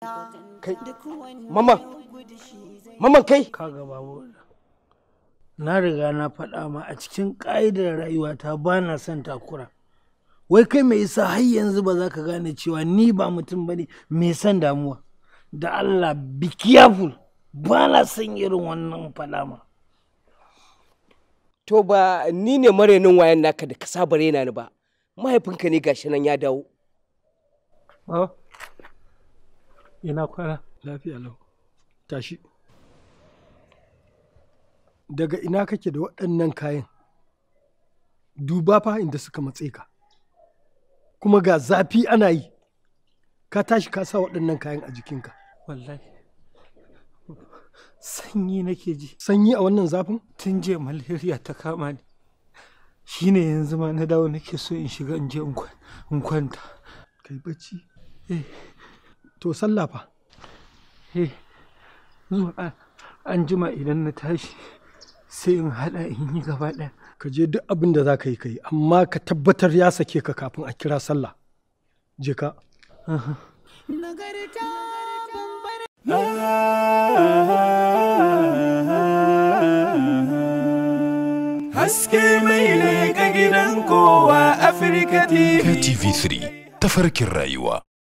Kai, Maman kai. Kaga babu. Na riga na faɗa ma a cikin ƙa'idar rayuwata ba na son takura. Wai kai mai isa har yanzu ba za ka gane cewa ni ba mutum bane mai son damuwa. Da Allah be careful, ba na son irin wannan faɗa ma. To ba ni ne marenin wayan naka da ka saba rena ni ba. Mahaifinka ne gashi nan ya dawo. Ina kwana lafiya lau. Tashi. Daga ina kake da waɗannan kayan? Duba fa inda suka matse ka. Kuma ga zafi ana yi. Ka tashi ka sa waɗannan kayan a jikinka. Wallahi. Sanyi nake ji. Sanyi a wannan zafin? Tun jiya malaria ta kama ni. Shine yanzu ma na dawo nake so in shiga in je in kwanta. Kai bacci? To sallah fa? Zuwa an jima idan na tashi sai in haɗa in yi gaba ɗaya. Ka je duk abin da za ka yi kai, amma ka tabbatar ya sake ka kafin a kira sallah. Je ka. Haske mai leƙa gidan kowa Afirka TV. TV3 tafarkin rayuwa.